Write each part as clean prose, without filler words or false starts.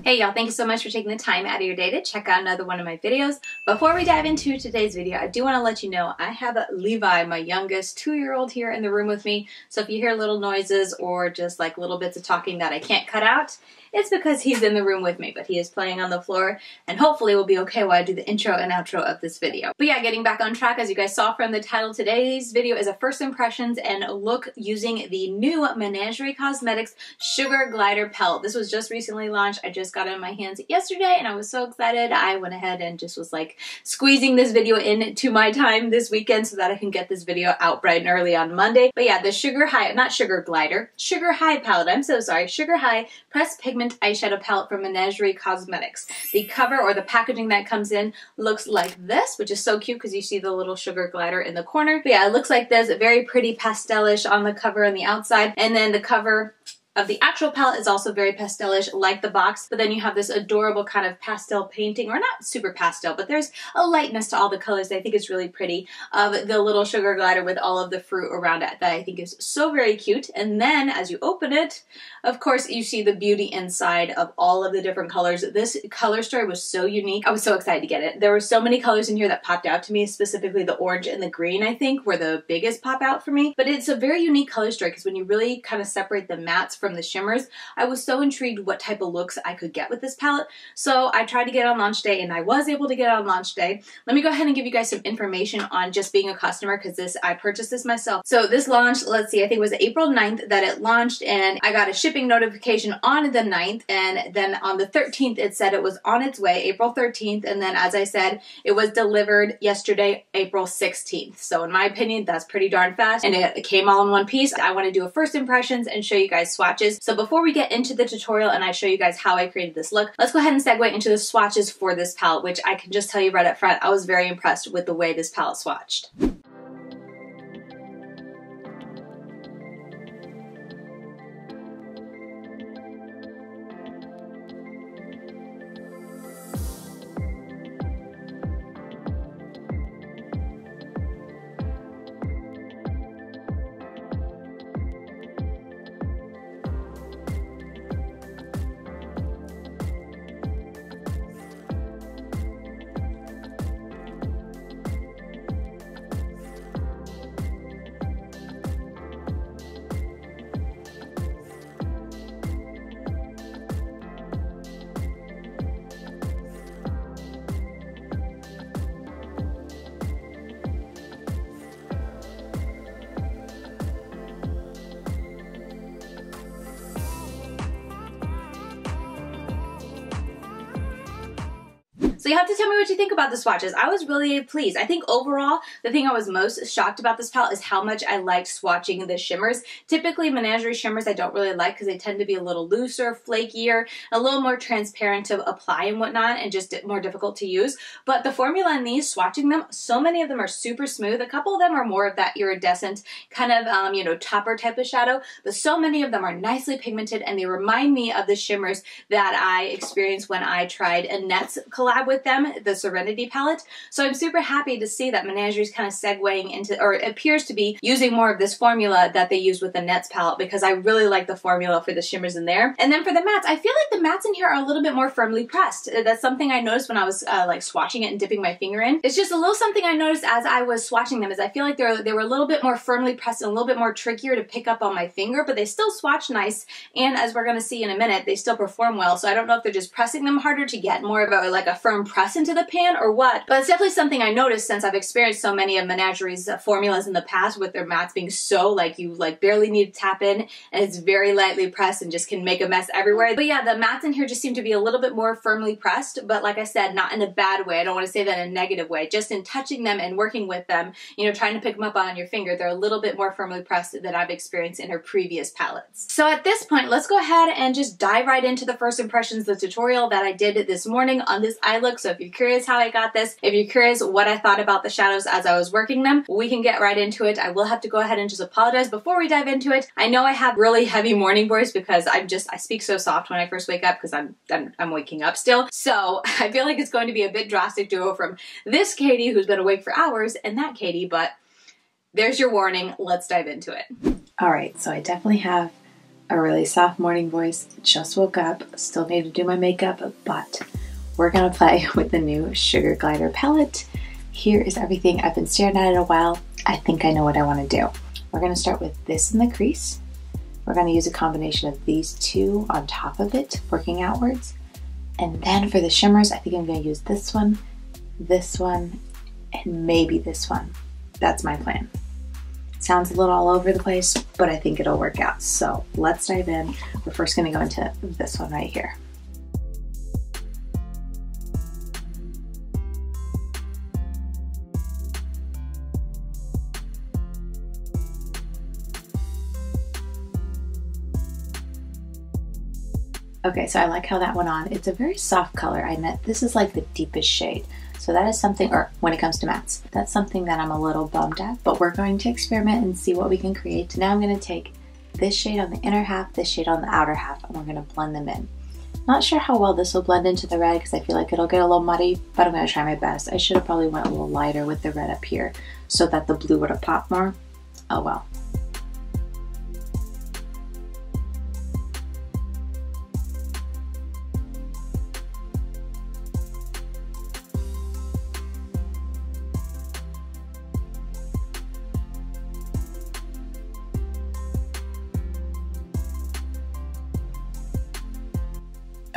Hey y'all, thank you so much for taking the time out of your day to check out another one of my videos. Before we dive into today's video, I do want to let you know I have Levi, my youngest 2-year-old, here in the room with me. So if you hear little noises or just like little bits of talking that I can't cut out, it's because he's in the room with me, but he is playing on the floor and hopefully will be okay while I do the intro and outro of this video. But yeah, getting back on track, as you guys saw from the title, today's video is a first impressions and look using the new Menagerie Cosmetics Sugar Glider Palette. This was just recently launched. I just got it in my hands yesterday and I was so excited. I went ahead and just was like squeezing this video into my time this weekend so that I can get this video out bright and early on Monday. But yeah, the Sugar High, not Sugar Glider, Sugar High palette, I'm so sorry, Sugar High Pressed Pigment Eyeshadow Palette from Menagerie Cosmetics. The cover or the packaging that comes in looks like this, which is so cute because you see the little sugar glider in the corner. But yeah, it looks like this, very pretty pastelish on the cover and the outside, and then the cover of the actual palette is also very pastelish like the box, but then you have this adorable kind of pastel painting, or not super pastel, but there's a lightness to all the colors that I think is really pretty, of the little sugar glider with all of the fruit around it that I think is so very cute. And then as you open it, of course, you see the beauty inside of all of the different colors. This color story was so unique. I was so excited to get it. There were so many colors in here that popped out to me, specifically the orange and the green, I think, were the biggest pop out for me. But it's a very unique color story because when you really kind of separate the mattes from the shimmers, I was so intrigued what type of looks I could get with this palette. So I tried to get it on launch day and I was able to get it on launch day. Let me go ahead and give you guys some information on just being a customer because I purchased this myself. So this launched, let's see, I think it was April 9th that it launched, and I got a shipping notification on the 9th, and then on the 13th it said it was on its way, April 13th, and then as I said, it was delivered yesterday, April 16th. So in my opinion, that's pretty darn fast, and it came all in one piece. I want to do a first impressions and show you guys swatches. So before we get into the tutorial and I show you guys how I created this look, let's go ahead and segue into the swatches for this palette, which I can just tell you right up front, I was very impressed with the way this palette swatched. So you have to tell me what you think about the swatches. I was really pleased. I think overall, the thing I was most shocked about this palette is how much I liked swatching the shimmers. Typically, Menagerie shimmers I don't really like because they tend to be a little looser, flakier, a little more transparent to apply and whatnot, and just more difficult to use. But the formula in these, swatching them, so many of them are super smooth. A couple of them are more of that iridescent kind of, you know, topper type of shadow, but so many of them are nicely pigmented and they remind me of the shimmers that I experienced when I tried Annette's collab with them, the Serenity palette. So I'm super happy to see that Menagerie is kind of segueing into, or it appears to be using more of this formula that they used with Annette's palette, because I really like the formula for the shimmers in there. And then for the mattes, I feel like the mattes in here are a little bit more firmly pressed. That's something I noticed when I was like swatching it and dipping my finger in. It's just a little something I noticed as I was swatching them, is I feel like they were a little bit more firmly pressed and a little bit more trickier to pick up on my finger, but they still swatch nice. And as we're going to see in a minute, they still perform well. So I don't know if they're just pressing them harder to get more of a, like a firm press into the pan or what, but it's definitely something I noticed since I've experienced so many of Menagerie's formulas in the past with their mattes being so like you like barely need to tap in and it's very lightly pressed and just can make a mess everywhere. But yeah, the mattes in here just seem to be a little bit more firmly pressed, but like I said, not in a bad way. I don't want to say that in a negative way. Just in touching them and working with them, you know, trying to pick them up on your finger, they're a little bit more firmly pressed than I've experienced in her previous palettes. So at this point, let's go ahead and just dive right into the first impressions, the tutorial that I did this morning on this eye look. So if you're curious how I got this, if you're curious what I thought about the shadows as I was working them, we can get right into it. I will have to go ahead and just apologize before we dive into it. I know I have really heavy morning voice because I speak so soft when I first wake up because I'm waking up still. So I feel like it's going to be a bit drastic to go from this Katie who's been awake for hours and that Katie, but there's your warning. Let's dive into it. All right, so I definitely have a really soft morning voice. Just woke up, still need to do my makeup, but we're gonna play with the new Sugar Glider palette. Here is everything. I've been staring at it a while. I think I know what I want to do. We're gonna start with this in the crease. We're gonna use a combination of these two on top of it, working outwards. And then for the shimmers, I think I'm gonna use this one, and maybe this one. That's my plan. Sounds a little all over the place, but I think it'll work out. So let's dive in. We're first gonna go into this one right here. Okay, so I like how that went on. It's a very soft color. This is like the deepest shade. So that is something, or when it comes to mattes, that's something that I'm a little bummed at, but we're going to experiment and see what we can create. Now I'm gonna take this shade on the inner half, this shade on the outer half, and we're gonna blend them in. Not sure how well this will blend into the red because I feel like it'll get a little muddy, but I'm gonna try my best. I should have probably went a little lighter with the red up here so that the blue would have popped more. Oh well.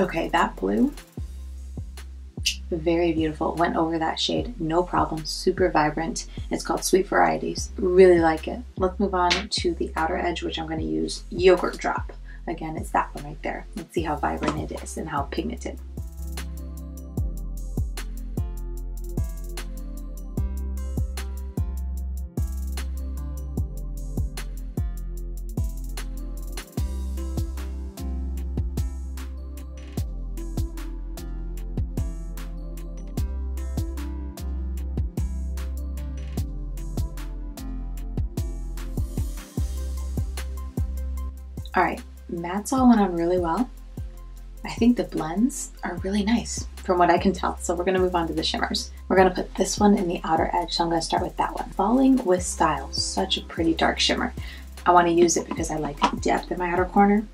Okay, that blue, very beautiful. Went over that shade, no problem, super vibrant. It's called Sweet Varieties, really like it. Let's move on to the outer edge, which I'm gonna use Yogurt Drop. Again, it's that one right there. Let's see how vibrant it is and how pigmented. All right, mattes all went on really well. I think the blends are really nice from what I can tell. So we're gonna move on to the shimmers. We're gonna put this one in the outer edge. So I'm gonna start with that one. Falling with Style, such a pretty dark shimmer. I wanna use it because I like depth in my outer corner.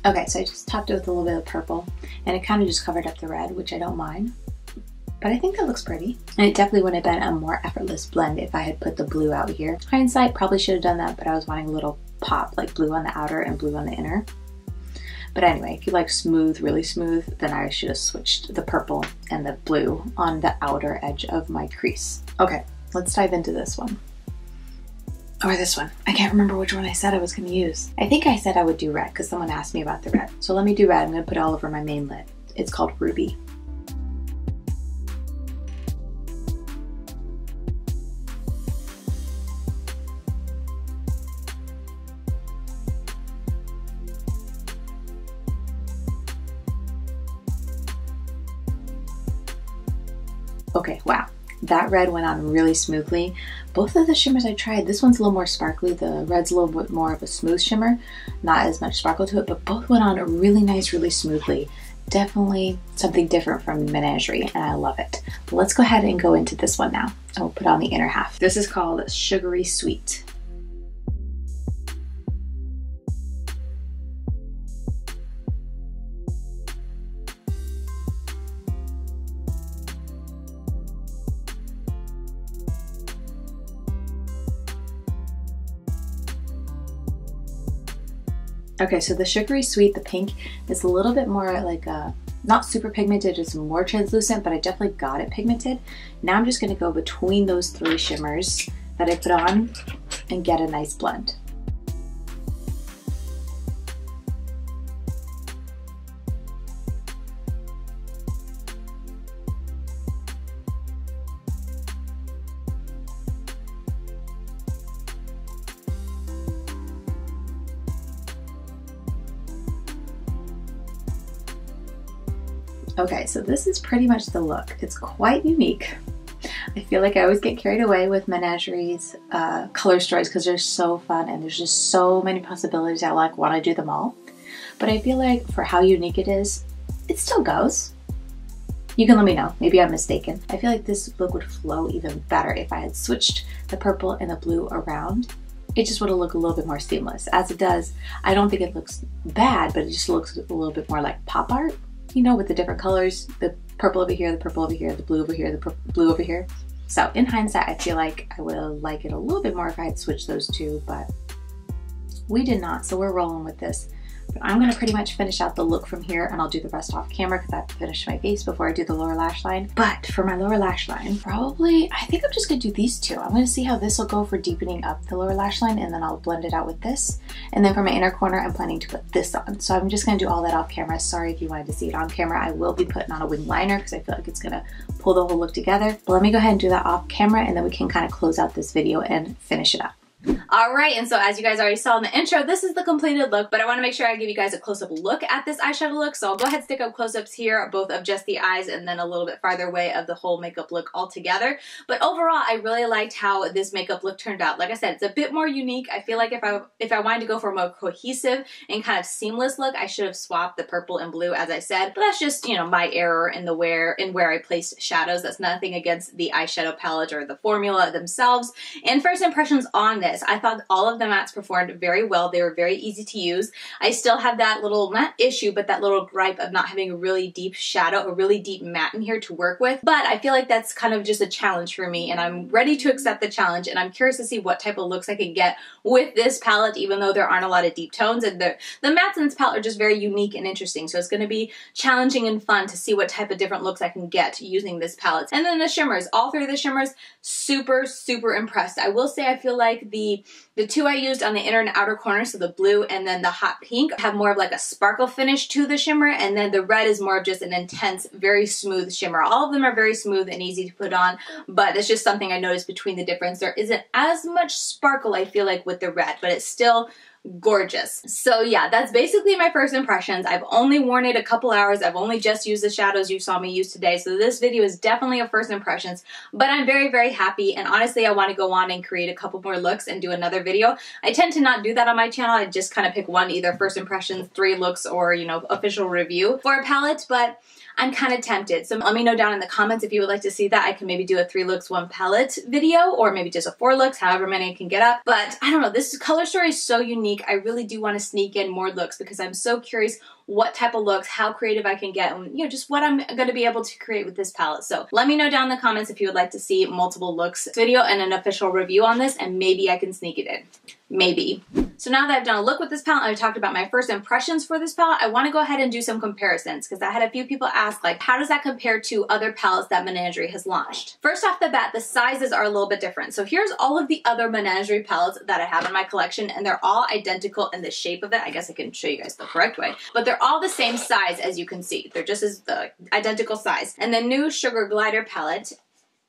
Okay, so I just topped it with a little bit of purple and it kind of just covered up the red, which I don't mind. But I think that looks pretty. And it definitely would have been a more effortless blend if I had put the blue out here. Hindsight, probably should have done that, but I was wanting a little pop, like blue on the outer and blue on the inner. But anyway, if you like smooth, really smooth, then I should have switched the purple and the blue on the outer edge of my crease. Okay, let's dive into this one. Or this one. I can't remember which one I said I was going to use. I think I said I would do red because someone asked me about the red. So let me do red. I'm going to put it all over my main lid. It's called Ruby. Okay, wow. That red went on really smoothly. Both of the shimmers I tried, this one's a little more sparkly. The red's a little bit more of a smooth shimmer. Not as much sparkle to it, but both went on really nice, really smoothly. Definitely something different from Menagerie, and I love it. But let's go ahead and go into this one now. And we'll put on the inner half. This is called Sugary Sweet. Okay, so the Sugary Sweet, the pink, is a little bit more like a, not super pigmented, it's more translucent, but I definitely got it pigmented. Now I'm just gonna go between those three shimmers that I put on and get a nice blend. Okay, so this is pretty much the look. It's quite unique. I feel like I always get carried away with Menagerie's color stories because they're so fun and there's just so many possibilities. I like want to do them all. But I feel like for how unique it is, it still goes. You can let me know. Maybe I'm mistaken. I feel like this look would flow even better if I had switched the purple and the blue around. It just would have looked a little bit more seamless. As it does, I don't think it looks bad, but it just looks a little bit more like pop art, you know, with the different colors, the purple over here, the purple over here, the blue over here, the blue over here. So in hindsight, I feel like I would have liked it a little bit more if I had switched those two, but we did not, so we're rolling with this. But I'm gonna pretty much finish out the look from here and I'll do the rest off camera because I have to finish my face before I do the lower lash line. But for my lower lash line, probably, I think I'm just gonna do these two. I'm gonna see how this will go for deepening up the lower lash line and then I'll blend it out with this. And then for my inner corner, I'm planning to put this on. So I'm just gonna do all that off camera. Sorry if you wanted to see it on camera. I will be putting on a wing liner because I feel like it's gonna pull the whole look together. But let me go ahead and do that off camera and then we can kind of close out this video and finish it up. All right, and so as you guys already saw in the intro, this is the completed look, but I want to make sure I give you guys a close-up look at this eyeshadow look, so I'll go ahead and stick up close-ups here, both of just the eyes and then a little bit farther away of the whole makeup look altogether. But overall, I really liked how this makeup look turned out. Like I said, it's a bit more unique. I feel like if I wanted to go for a more cohesive and kind of seamless look, I should have swapped the purple and blue, as I said. But that's just, you know, my error in where I placed shadows. That's nothing against the eyeshadow palette or the formula themselves. And first impressions on this, I thought all of the mattes performed very well. They were very easy to use. I still have that little, not issue, but that little gripe of not having a really deep shadow, a really deep matte in here to work with. But I feel like that's kind of just a challenge for me and I'm ready to accept the challenge and I'm curious to see what type of looks I can get with this palette, even though there aren't a lot of deep tones. And the mattes in this palette are just very unique and interesting. So it's going to be challenging and fun to see what type of different looks I can get using this palette. And then the shimmers, all three of the shimmers, super, super impressed. I will say I feel like the two I used on the inner and outer corner, so the blue and then the hot pink, have more of like a sparkle finish to the shimmer, and then the red is more of just an intense, very smooth shimmer. All of them are very smooth and easy to put on, but it's just something I noticed between the difference. There isn't as much sparkle, I feel like, with the red, but it's still gorgeous. So yeah, that's basically my first impressions. I've only worn it a couple hours. I've only just used the shadows you saw me use today. So this video is definitely a first impressions, but I'm very, very happy. And honestly, I want to go on and create a couple more looks and do another video. I tend to not do that on my channel. I just kind of pick one, either first impressions, 3 looks, or, you know, official review for a palette, but I'm kind of tempted. So let me know down in the comments if you would like to see that. I can maybe do a 3 looks, 1 palette video, or maybe just a 4 looks, however many I can get up. But I don't know, this color story is so unique. I really do want to sneak in more looks because I'm so curious what type of looks, how creative I can get, and, you know, just what I'm going to be able to create with this palette. So let me know down in the comments if you would like to see multiple looks video and an official review on this, and maybe I can sneak it in. Maybe. So now that I've done a look with this palette, I've talked about my first impressions for this palette, I want to go ahead and do some comparisons because I had a few people ask, like, how does that compare to other palettes that Menagerie has launched? First off the bat, the sizes are a little bit different. So here's all of the other Menagerie palettes that I have in my collection, and they're all identical in the shape of it. I guess I can show you guys the correct way, but they're all the same size, as you can see. They're just as the identical size. And the new Sugar Glider palette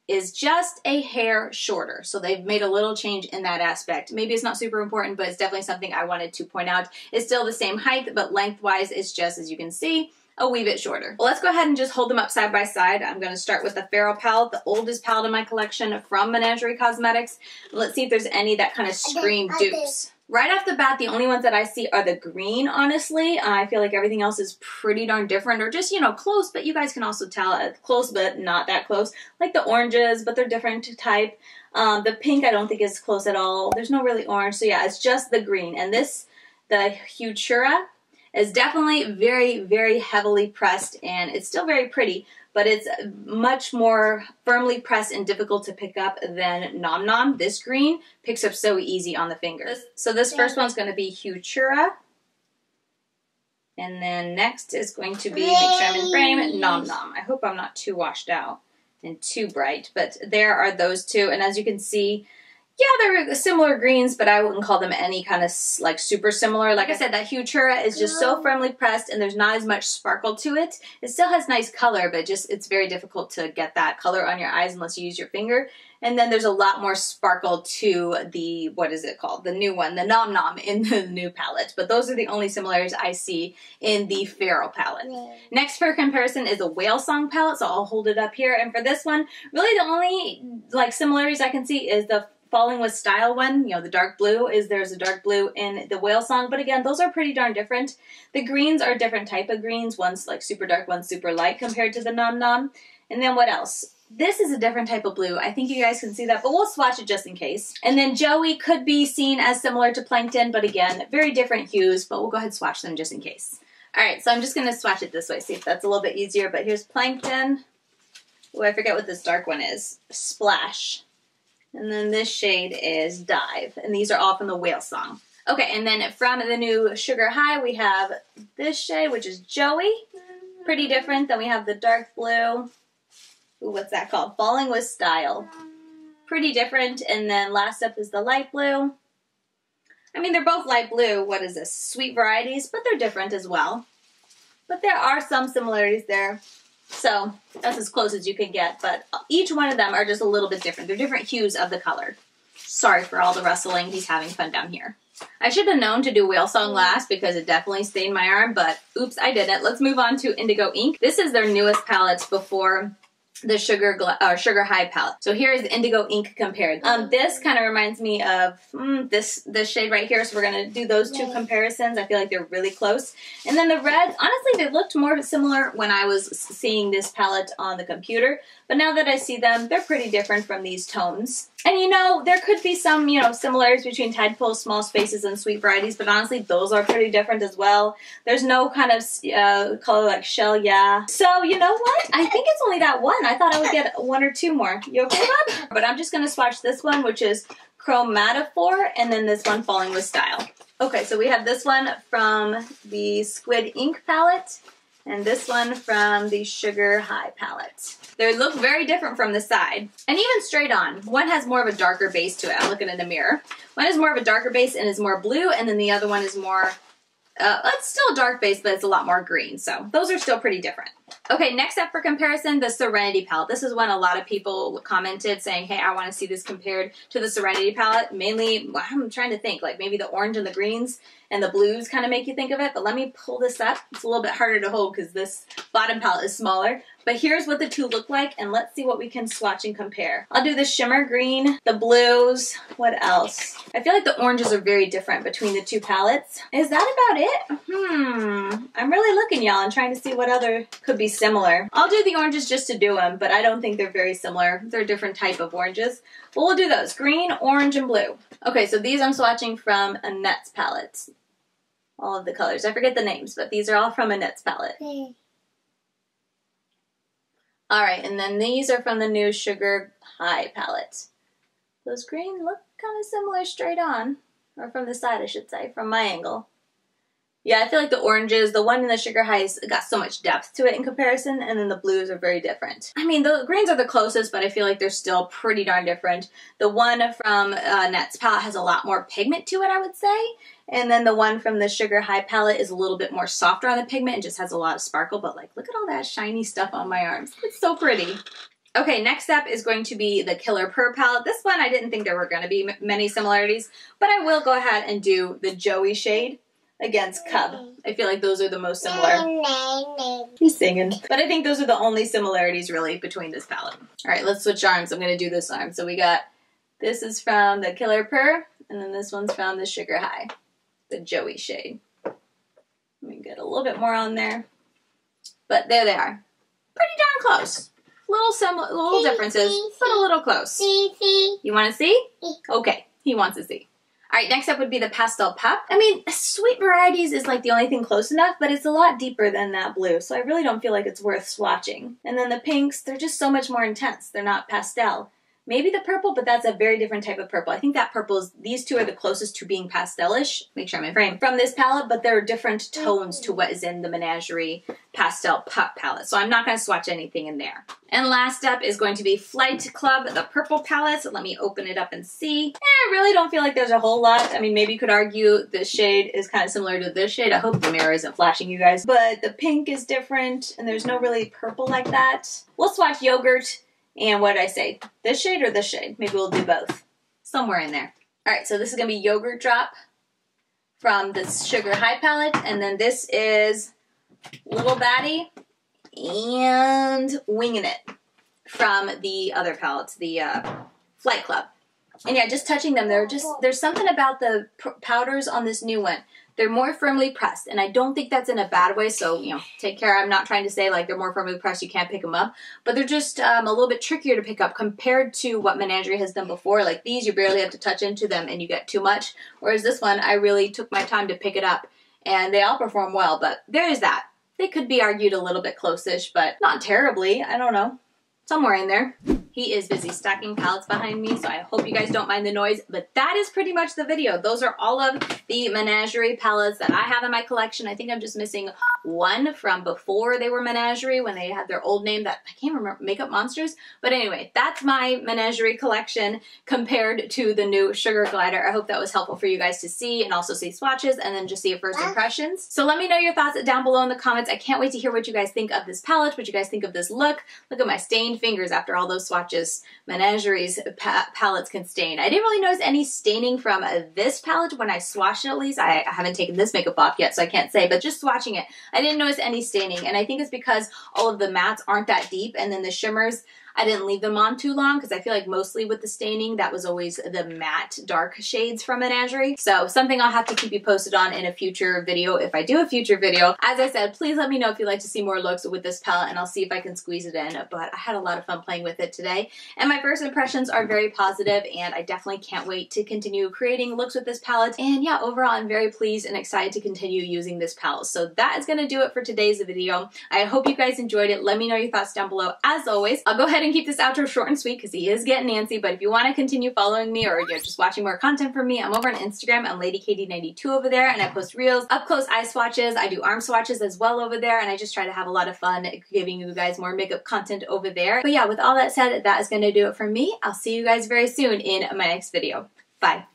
is just a hair shorter. So they've made a little change in that aspect. Maybe it's not super important, but it's definitely something I wanted to point out. It's still the same height, but lengthwise it's just, as you can see, a wee bit shorter. Well, let's go ahead and just hold them up side by side. I'm going to start with the Feral palette, the oldest palette in my collection from Menagerie Cosmetics. Let's see if there's any that kind of scream dupes. Right off the bat, the only ones that I see are the green, honestly. I feel like everything else is pretty darn different, or just, you know, close, but you guys can also tell close, but not that close. Like the oranges, but they're different type. The pink I don't think is close at all. There's no really orange, so yeah, it's just the green. And this, the Hutura, is definitely very, very heavily pressed, and it's still very pretty, but it's much more firmly pressed and difficult to pick up than Nom Nom. This green picks up so easy on the fingers. So this first one's going to be Hutura. And then next is going to be, make sure I'm in frame, Nom Nom. I hope I'm not too washed out and too bright, but there are those two. And as you can see, Yeah, they're similar greens, but I wouldn't call them any kind of like super similar. Like I said, that Hutura is just so firmly pressed and there's not as much sparkle to it. It still has nice color, but just it's very difficult to get that color on your eyes unless you use your finger. And then there's a lot more sparkle to the, what is it called? The new one, the Nom Nom in the new palette. But those are the only similarities I see in the Feral palette. Next for comparison is a Whale Song palette, so I'll hold it up here. And for this one, really the only like similarities I can see is the Falling with Style one, you know, the dark blue there's a dark blue in the Whale Song, but again, those are pretty darn different. The greens are a different type of greens. One's like super dark, one's super light compared to the Nom Nom. And then what else? This is a different type of blue. I think you guys can see that, but we'll swatch it just in case. And then Joey could be seen as similar to Plankton, but again, very different hues, but we'll go ahead and swatch them just in case. All right, so I'm just gonna swatch it this way, see if that's a little bit easier, but here's Plankton. Oh, I forget what this dark one is. Splash. And then this shade is Dive. And these are all from the Whale Song. Okay, and then from the new Sugar High, we have this shade, which is Joey. Pretty different. Then we have the dark blue. Ooh, what's that called? Falling with Style. Pretty different. And then last up is the light blue. I mean, they're both light blue. What is this? Sweet Varieties, but they're different as well. But there are some similarities there. So that's as close as you can get, but each one of them are just a little bit different. They're different hues of the color. Sorry for all the rustling. He's having fun down here. I should have known to do Whale Song last because it definitely stained my arm, but oops, I didn't. Let's move on to Indigo Ink. This is their newest palette before the Sugar High palette. So here is Indigo Ink compared. This kind of reminds me of this shade right here, so we're going to do those two comparisons. I feel like they're really close. And then the reds, honestly, they looked more similar when I was seeing this palette on the computer, but now that I see them, they're pretty different from these tones. And you know, there could be some, you know, similarities between Tide Pools, Small Spaces, and Sweet Varieties, but honestly, those are pretty different as well. There's no kind of color like Shell Yeah. So, you know what? I think it's only that one. I thought I would get one or two more. You okay, bud? But I'm just going to swatch this one, which is Chromatophore, and then this one, Falling with Style. Okay, so we have this one from the Squid Ink palette, and this one from the Sugar High palette. They look very different from the side, and even straight on. One has more of a darker base to it. I'm looking in the mirror. One has more of a darker base and is more blue, and then the other one is more, it's still a dark base, but it's a lot more green. So those are still pretty different. Okay, next up for comparison, the Serenity palette. This is one a lot of people commented saying, hey, I want to see this compared to the Serenity palette. Mainly, I'm trying to think, like maybe the orange and the greens and the blues kind of make you think of it, but let me pull this up. It's a little bit harder to hold because this bottom palette is smaller. But here's what the two look like, and let's see what we can swatch and compare. I'll do the shimmer green, the blues, what else? I feel like the oranges are very different between the two palettes. Is that about it? I'm really looking, y'all, and trying to see what other could be similar. I'll do the oranges just to do them, but I don't think they're very similar. They're a different type of oranges. But we'll do those, green, orange, and blue. Okay, so these I'm swatching from Annette's palette. All of the colors. I forget the names, but these are all from Annette's palette. Alright, and then these are from the new Sugar High palette. Those green look kind of similar straight on. Or from the side, I should say, from my angle. Yeah, I feel like the oranges, the one in the Sugar High's got so much depth to it in comparison, and then the blues are very different. I mean, the greens are the closest, but I feel like they're still pretty darn different. The one from Annette's palette has a lot more pigment to it, I would say. And then the one from the Sugar High palette is a little bit more softer on the pigment and just has a lot of sparkle, but like, look at all that shiny stuff on my arms. It's so pretty. Okay, next up is going to be the Killer Purr palette. This one, I didn't think there were going to be many similarities, but I will go ahead and do the Joey shade against Cub. I feel like those are the most similar. He's singing. But I think those are the only similarities really between this palette. All right, let's switch arms. I'm going to do this arm. So we got, this is from the Killer Purr, and then this one's from the Sugar High, the Joey shade. Let me get a little bit more on there. But there they are. Pretty darn close. Little differences, but a little close. You want to see? Okay, he wants to see. All right, next up would be the Pastel Pup. I mean, Sweet Varieties is like the only thing close enough, but it's a lot deeper than that blue, so I really don't feel like it's worth swatching. And then the pinks, they're just so much more intense. They're not pastel. maybe the purple, but that's a very different type of purple. I think that purple is, these two are the closest to being pastelish. Make sure I'm in frame. From this palette, but there are different tones to what is in the Menagerie Pastel Pup palette. So I'm not going to swatch anything in there. And last up is going to be Flight Club, the purple palette. So let me open it up and see. I really don't feel like there's a whole lot. I mean, maybe you could argue this shade is kind of similar to this shade. I hope the mirror isn't flashing you guys. But the pink is different, and there's no really purple like that. We'll swatch Yogurt and what did I say? This shade or this shade? Maybe we'll do both. Somewhere in there. All right, so this is going to be Yogurt Drop from this Sugar High palette. And then this is Little Baddie and Winging It from the other palettes, the Flight Club. And yeah, just touching them, there's something about the powders on this new one. They're more firmly pressed, and I don't think that's in a bad way, so, you know, take care. I'm not trying to say, like, they're more firmly pressed, you can't pick them up, but they're just a little bit trickier to pick up compared to what Menagerie has done before. Like, these, you barely have to touch into them, and you get too much, whereas this one, I really took my time to pick it up, and they all perform well, but there is that. They could be argued a little bit close-ish, but not terribly. I don't know. Somewhere in there. He is busy stacking palettes behind me, so I hope you guys don't mind the noise, but that is pretty much the video. Those are all of the Menagerie palettes that I have in my collection. I think I'm just missing one from before they were Menagerie, when they had their old name that I can't remember, Makeup Monsters. But anyway, that's my Menagerie collection compared to the new Sugar Glider. I hope that was helpful for you guys to see, and also see swatches, and then just see your first impressions. So let me know your thoughts down below in the comments. I can't wait to hear what you guys think of this palette, what you guys think of this look. Look at my stained fingers after all those swatches. Menagerie's palettes can stain. I didn't really notice any staining from this palette when I swatched it, at least. I haven't taken this makeup off yet, so I can't say, but just swatching it, I didn't notice any staining, and I think it's because all of the mattes aren't that deep, and then the shimmers, I didn't leave them on too long because I feel like mostly with the staining, that was always the matte dark shades from Menagerie. So something I'll have to keep you posted on in a future video if I do a future video. As I said, please let me know if you'd like to see more looks with this palette, and I'll see if I can squeeze it in. But I had a lot of fun playing with it today, and my first impressions are very positive, and I definitely can't wait to continue creating looks with this palette. And yeah, overall, I'm very pleased and excited to continue using this palette. So that is going to do it for today's video. I hope you guys enjoyed it. Let me know your thoughts down below. As always, I'll go ahead and keep this outro short and sweet because he is getting antsy, but if you want to continue following me or just watching more content from me, I'm over on Instagram. I'm LadyKD92 over there, and I post reels, up close eye swatches. I do arm swatches as well over there, and I just try to have a lot of fun giving you guys more makeup content over there. But yeah, with all that said, that is going to do it for me. I'll see you guys very soon in my next video. Bye.